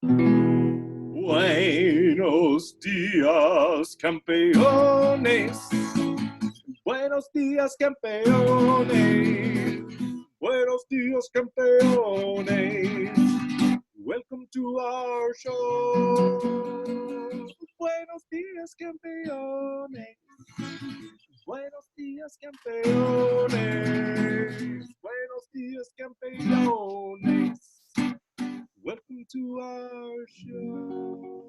Buenos dias, campeones. Buenos dias, campeones. Buenos dias, campeones. Welcome to our show. Buenos dias, campeones. Buenos dias, campeones. Buenos dias, campeones. Welcome to our show.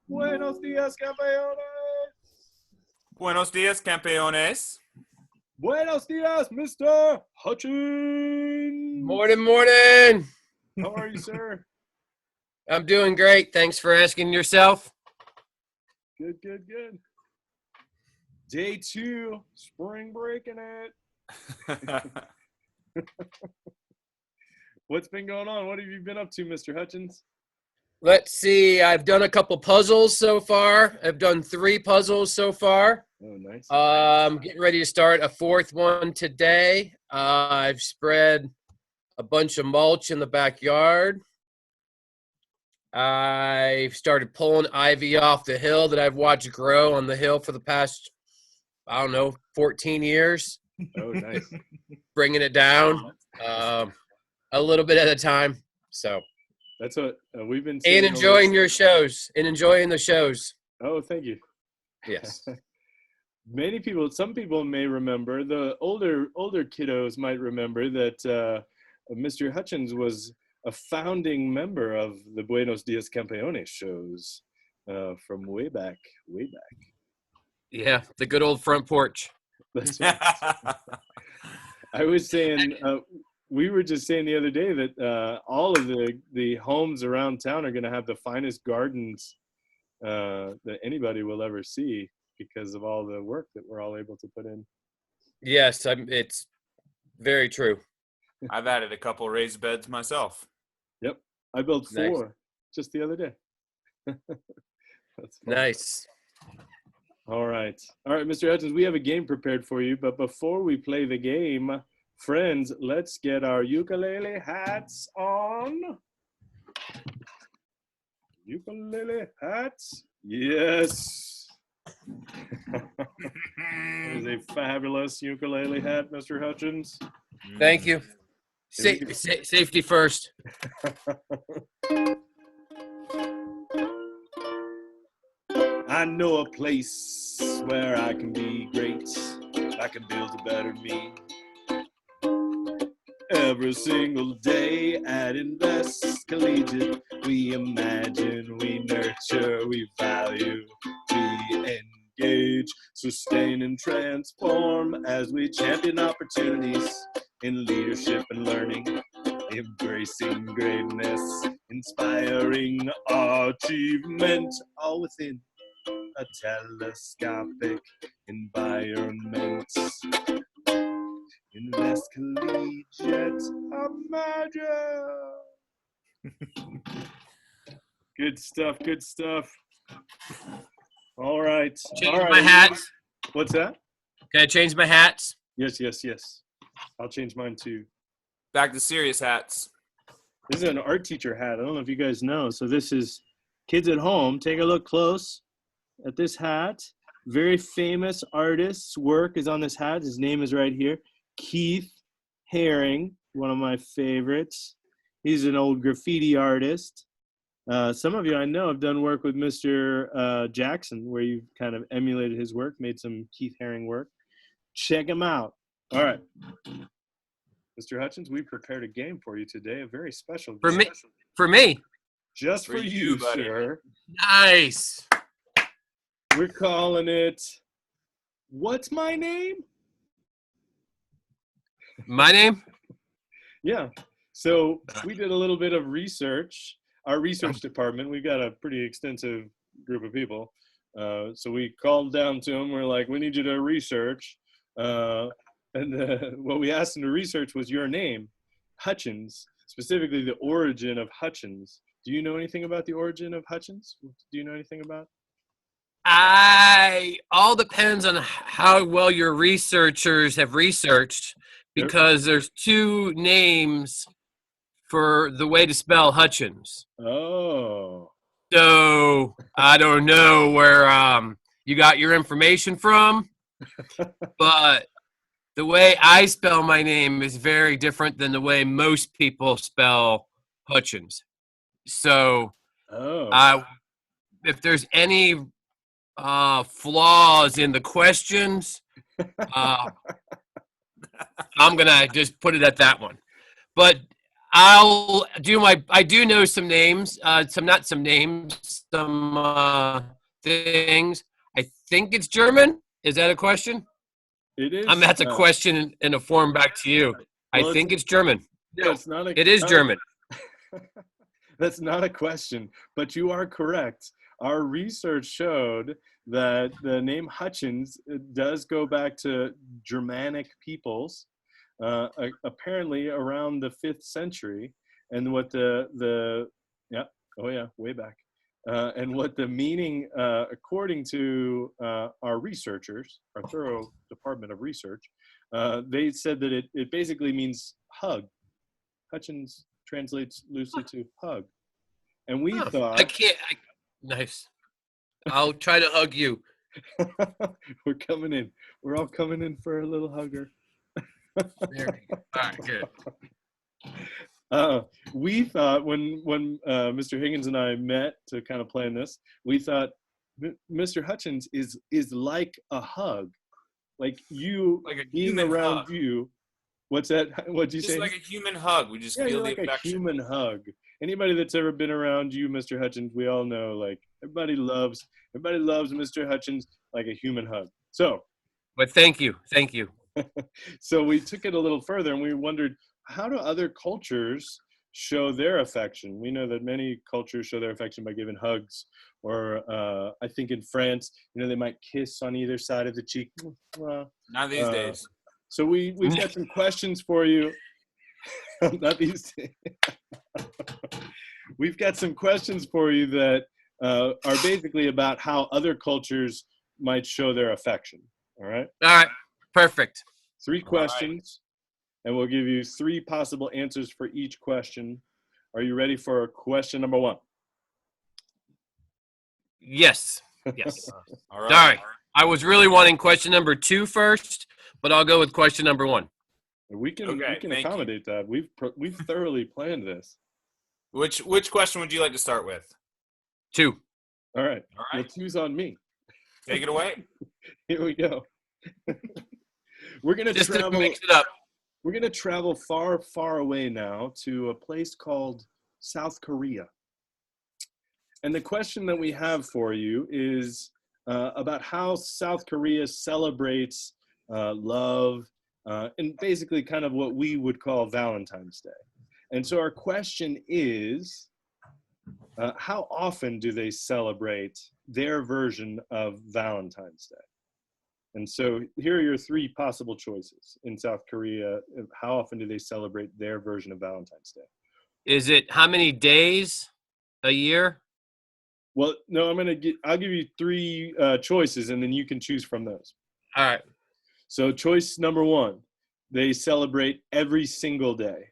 Buenos dias, campeones. Buenos días, campeones. Buenos dias, Mr. Hutchens. Morning. How are you, sir? I'm doing great. Thanks for asking yourself. Good. Day 2, spring breaking it. What's been going on? What have you been up to, Mr. Hutchens? Let's see. I've done a couple puzzles so far. I've done 3 puzzles so far. Oh, nice. I'm getting ready to start a 4th one today. I've spread a bunch of mulch in the backyard. I've started pulling ivy off the hill that I've watched grow on the hill for the past, 14 years. Oh, nice. Bringing it down a little bit at a time. So that's what we've been saying. And enjoying your shows. And enjoying the shows. Oh, thank you. Yes. Some people may remember, the older kiddos might remember that Mr. Hutchens was a founding member of the Buenos Dias Campeones shows from way back. Yeah, the good old front porch. That's right. I was saying, we were just saying the other day that all of the homes around town are going to have the finest gardens that anybody will ever see because of all the work that we're all able to put in. Yes, it's very true. I've added a couple raised beds myself. Yep, I built 4 Nice. just the other day. That's fun. Nice. All right, Mr. Hutchens, we have a game prepared for you, but before we play the game, friends, let's get our ukulele hats on. Ukulele hats, yes. That is a fabulous ukulele hat, Mr. Hutchens. Thank you. Safety first. I know a place where I can be great. I can build a better me. Every single day at Invest Collegiate, we imagine, we nurture, we value, we engage, sustain and transform as we champion opportunities in leadership and learning, embracing greatness, inspiring achievement, all within a telescopic environment. Invest Collegiate, imagine. Good stuff. All right. Change my hats. What's that? Can I change my hats? Yes. I'll change mine too. Back to serious hats. This is an art teacher hat. I don't know if you guys know. So this is kids at home. Take a look close at this hat. Very famous artist's work is on this hat. His name is right here. Keith Haring, one of my favorites. He's an old graffiti artist. Some of you I know have done work with Mr. Jackson, where you've kind of emulated his work, made some Keith Haring work. Check him out. All right. Mr. Hutchens, we prepared a game for you today, a very special game. For me? Just for you, buddy. sir. Nice. We're calling it, what's my name? My name? Yeah. So we did a little bit of research. Our research department, we've got a pretty extensive group of people. So we called down to them. We're like, we need you to research. And what we asked them to research was your name, Hutchens, specifically the origin of Hutchens. Do you know anything about the origin of Hutchens? Do you know anything about? All depends on how well your researchers have researched, because there's 2 names for the way to spell Hutchens. Oh. So I don't know where you got your information from, but the way I spell my name is very different than the way most people spell Hutchens. So Oh. if there's any flaws in the questions, I'm gonna just put it at that one. But I do know some names, some things. I think it's German. Is that a question? It is. That's a question in a form back to you. I think it's German. No, it's not a. It is German. That's not a question, but you are correct. Our research showed that the name Hutchens does go back to Germanic peoples, apparently around the 5th century, and what way back, and what the meaning, according to our researchers, our thorough department of research, they said that it basically means hug. Hutchens translates loosely to hug. And we thought... Nice. I'll try to hug you. We're coming in. We're all coming in for a little hugger. There you go. All right, good. We thought when Mr. Higgins and I met to kind of plan this, we thought Mr. Hutchens is like a hug. Like you like being around hug. You. What's that? What'd you say? Just like a human hug. We just feel the like affection. A human hug. Anybody that's ever been around you, Mr. Hutchens, we all know, like, everybody loves Mr. Hutchens like a human hug. So. But thank you. So we took it a little further and we wondered, how do other cultures show their affection? We know that many cultures show their affection by giving hugs, or I think in France, they might kiss on either side of the cheek. Not these days. So we've got some questions for you. Not these days. We've got some questions for you that are basically about how other cultures might show their affection. All right? All right. Perfect. 3 questions, and we'll give you 3 possible answers for each question. Are you ready for question number 1? Yes. All right. Sorry. I was really wanting question number 2 first, but I'll go with question number 1. We can accommodate that. We've thoroughly planned this. Which question would you like to start with? 2. All right. Well, 2's on me. Take it away. Here we go. We're gonna travel. To mix it up. We're gonna travel far, far away now to a place called South Korea. And the question that we have for you is about how South Korea celebrates love and basically kind of what we would call Valentine's Day. And so our question is, how often do they celebrate their version of Valentine's Day? And so here are your 3 possible choices in South Korea. How often do they celebrate their version of Valentine's Day? Is it how many days a year? Well, no, I'll give you 3 choices, and then you can choose from those. All right. So choice number 1, they celebrate every single day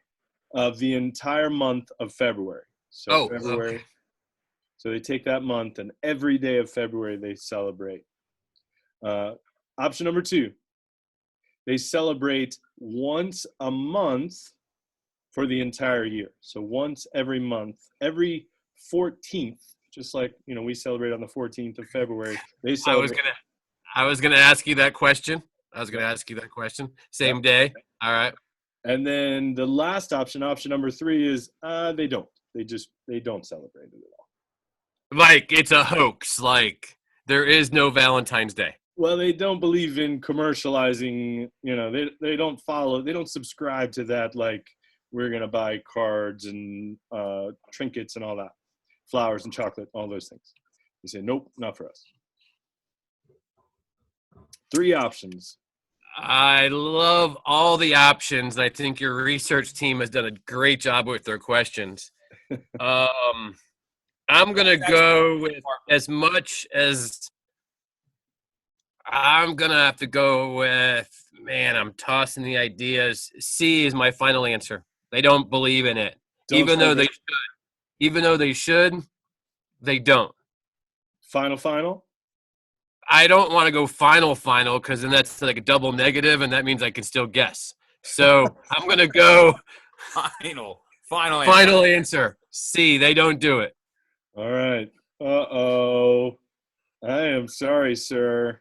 of the entire month of February. So February. Okay. So they take that month, and every day of February they celebrate. Option number 2, they celebrate once a month for the entire year. So once every month, every 14th, just like, we celebrate on the 14th of February. They celebrate. I was gonna ask you that question. Same day. All right. And then the last option number 3 is they don't. They don't celebrate it at all. Like it's a hoax. Like there is no Valentine's Day. Well, they don't believe in commercializing, they don't subscribe to that, like we're going to buy cards and trinkets and all that, flowers and chocolate, all those things. They say, nope, not for us. 3 options. I love all the options. I think your research team has done a great job with their questions. I'm going to go with as much as I'm going to have to go with, I'm tossing the ideas. C is my final answer. They don't believe in it. Even though celebrate. they should, they don't. Final. I don't want to go final because then that's like a double negative, and that means I can still guess. So I'm gonna go Final answer. answer. C. They don't do it. All right. Uh-oh. I am sorry, sir.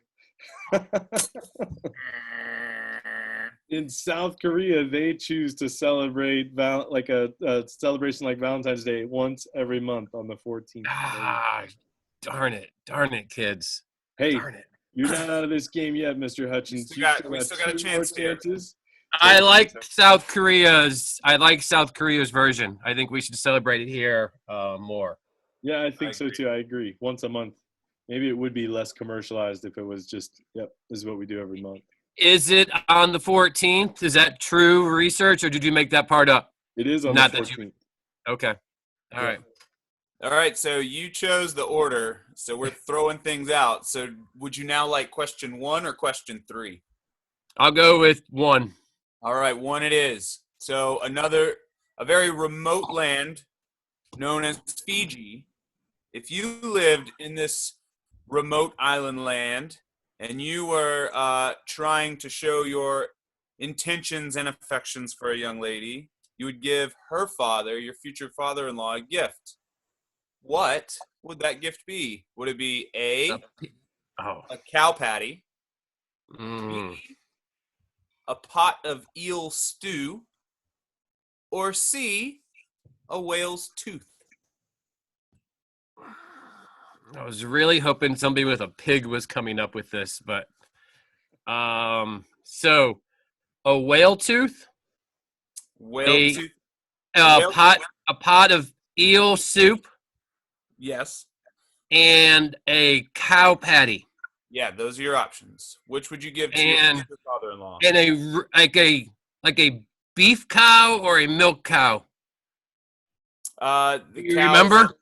In South Korea, they choose to celebrate a celebration like Valentine's Day once every month on the 14th. Ah, darn it, kids. Hey, Darn it. you're not out of this game yet, Mr. Hutchens. We still got a two chance more here. chances. I like South Korea's version. I think we should celebrate it here more. Yeah, I think I so agree. too. I agree. Once a month. Maybe it would be less commercialized if it was just, this is what we do every month. Is it on the 14th? Is that true research, or did you make that part up? It is on Not the that 14th. Okay. All right. All right, so you chose the order, so we're throwing things out. So would you now like question 1 or question 3? I'll go with 1. All right, 1 it is. So a very remote land known as Fiji. If you lived in this remote island land and you were trying to show your intentions and affections for a young lady, you would give her father, your future father-in-law, a gift. What would that gift be? Would it be A, a cow patty, Mm. B, a pot of eel stew, or C, a whale's tooth? I was really hoping somebody with a pig was coming up with this, but so a whale tooth, Whale tooth. a pot of eel soup, Yes. and a cow patty, Yeah, those are your options. Which would you give to And- your future father-in-law? and a beef cow or a milk cow. The You cow remember?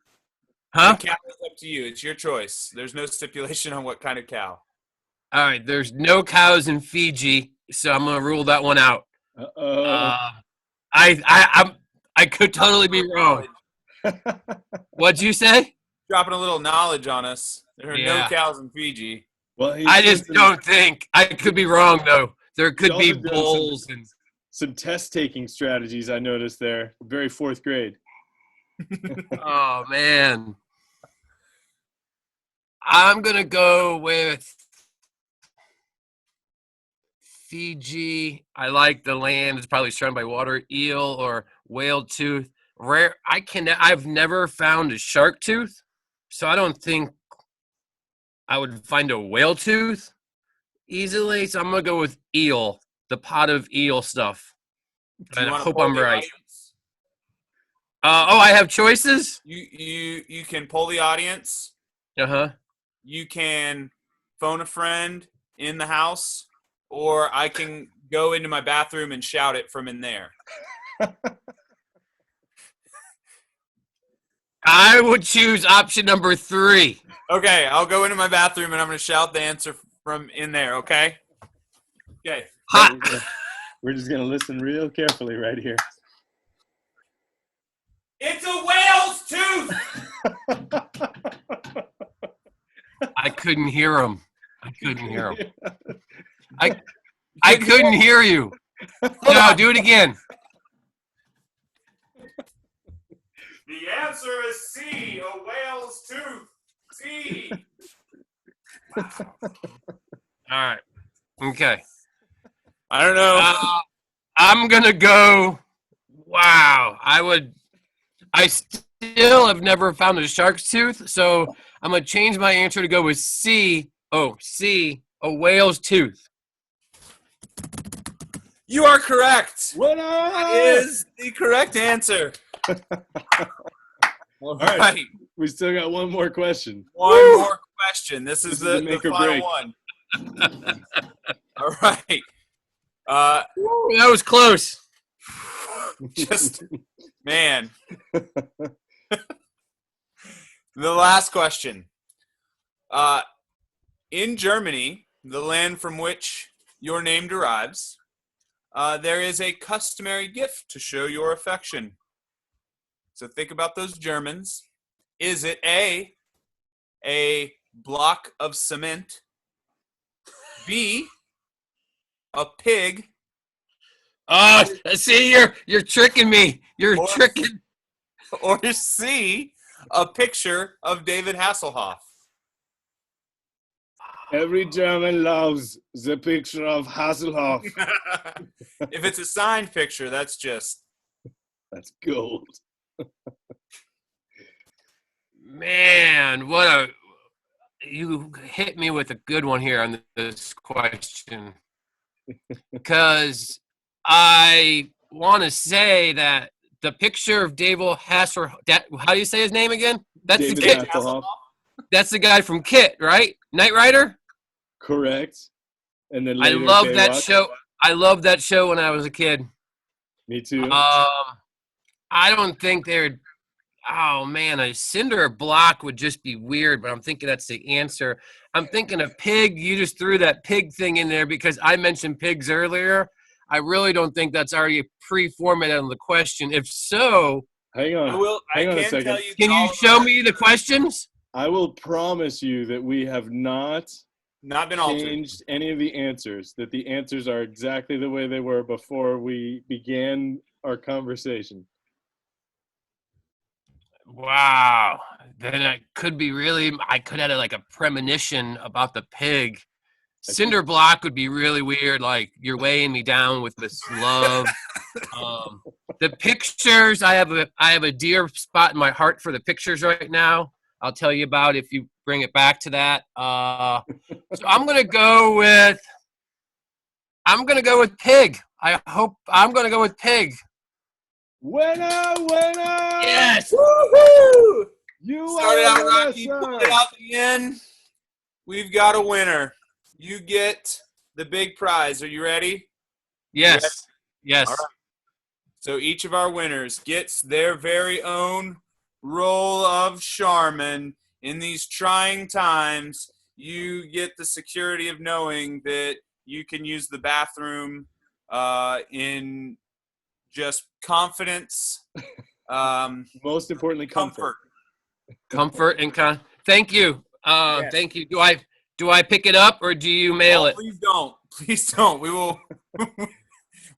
Huh? The cow is up to you. It's your choice. There's no stipulation on what kind of cow. All right. There's no cows in Fiji, so I'm gonna rule that one out. I could totally be wrong. What'd you say? Dropping a little knowledge on us. There are no Yeah. cows in Fiji. Well, he's I just doing don't think. I could be wrong though. There could also be doing bulls and. some test-taking strategies I noticed there. Very fourth grade. Oh man. I'm gonna go with Fiji. I like the land. It's probably surrounded by water. Eel or whale tooth. Rare. I've never found a shark tooth, so I don't think I would find a whale tooth easily. So I'm gonna go with eel. The pot of eel stuff. Do you I wanna hope poll I'm the right. audience? I have choices. You can poll the audience. Uh-huh. You can phone a friend in the house, or I can go into my bathroom and shout it from in there. I would choose option number 3. Okay, I'll go into my bathroom and I'm going to shout the answer from in there, okay? Okay. Hot. We're just going to listen real carefully right here. It's a whale's tooth! I couldn't hear him. I couldn't hear you. No, do it again. The answer is C, a whale's tooth. C. All right. Okay. I don't know. I'm going to go. Wow. I still have never found a shark's tooth, so I'm going to change my answer to go with C. Oh, C, a whale's tooth. You are correct. What That is the correct answer. All right. right. We still got one more question. One more question. This is the the make or final break. one. All right. That was close. Just, man. The last question. In Germany, the land from which your name derives, there is a customary gift to show your affection. So think about those Germans. Is it a block of cement, B, a pig, Oh, see, you're tricking me. You're or, tricking. or C, a picture of David Hasselhoff? Every German loves the picture of Hasselhoff. If it's a signed picture, that's gold. Man, you hit me with a good one here on this question. Because I want to say that the picture of David Hasselhoff, how do you say his name again? That's David the kid. Hasselhoff. That's the guy from Kit, right? Knight Rider? Correct. And then I later love that Baywatch. show. I loved that show when I was a kid. Me too. I don't think they're. Oh man, a cinder block would just be weird, but I'm thinking that's the answer. I'm thinking a pig. You just threw that pig thing in there because I mentioned pigs earlier. I really don't think that's already pre-formatted on the question. If so, Hang on. I Hang on a can second. tell you. can you show me the questions? I will promise you that we have not Not been altered. changed any of the answers, that the answers are exactly the way they were before we began our conversation. Wow. Then it could be really, I could have like a premonition about the pig. Cinder block would be really weird. Like you're weighing me down with this love. The pictures, I have a dear spot in my heart for the pictures right now. I'll tell you about if you bring it back to that. So I'm gonna go with pig. I'm gonna go with pig. Winner! Yes. Woohoo! You Started are out a rocky, winner, pulled sir. it out the end. We've got a winner. You get the big prize. Are you ready? Yes. Yes. All right. So each of our winners gets their very own roll of Charmin. In these trying times, you get the security of knowing that you can use the bathroom in just confidence. Most importantly, comfort. Comfort and thank you. Yes. Thank you. Do I pick it up or do you mail it? Please don't. Please don't. We will.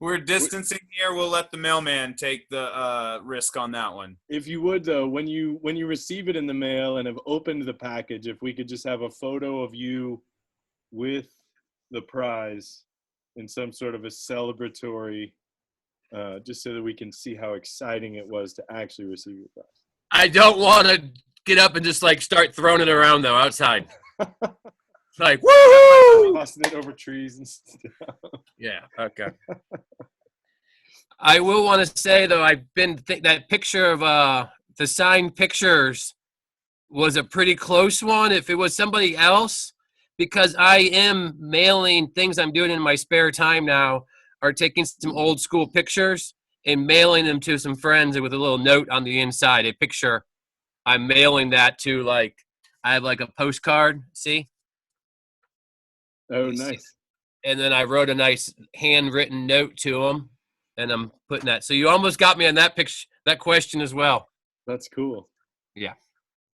We're distancing here. We'll let the mailman take the risk on that one. If you would, though, when you receive it in the mail and have opened the package, if we could just have a photo of you with the prize in some sort of a celebratory, just so that we can see how exciting it was to actually receive your prize. I don't want to get up and just like start throwing it around though outside. It's like woohoo! Tossing it over trees and stuff. Yeah. Okay. I will want to say though, I've been that picture of the signed pictures was a pretty close one. If it was somebody else, because I am mailing things I'm doing in my spare time now, are taking some old school pictures and mailing them to some friends with a little note on the inside, a picture. I'm mailing that to I have like a postcard. See? Oh, nice. And then I wrote a nice handwritten note to them, and I'm putting that. So you almost got me on that picture, that question as well. That's cool. Yeah.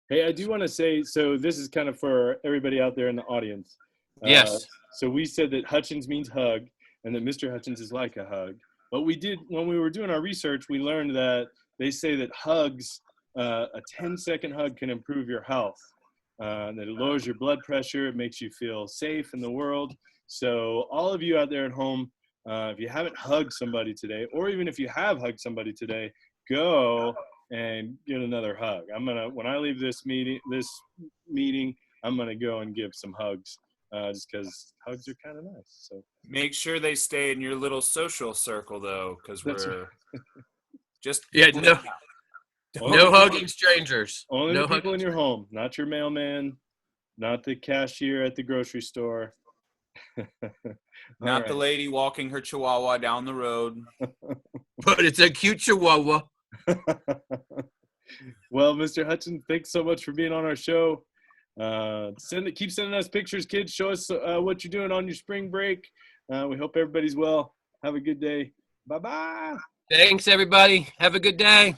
Hey, I do want to say, so this is kind of for everybody out there in the audience. Yes. So we said that Hutchens means hug and that Mr. Hutchens is like a hug. But when we were doing our research, we learned that they say that hugs, a 10-second hug can improve your health. That it lowers your blood pressure. It makes you feel safe in the world. So all of you out there at home, if you haven't hugged somebody today, or even if you have hugged somebody today, go and get another hug. When I leave this meeting, I'm gonna go and give some hugs, just because hugs are kind of nice. So make sure they stay in your little social circle though, because we're just No hugging strangers. Only no the people in your home, not your mailman, not the cashier at the grocery store. Not the lady walking her chihuahua down the road. But it's a cute chihuahua. Well, Mr. Hutchens, thanks so much for being on our show. Keep sending us pictures, kids. Show us what you're doing on your spring break. We hope everybody's well. Have a good day. Bye-bye. Thanks, everybody. Have a good day.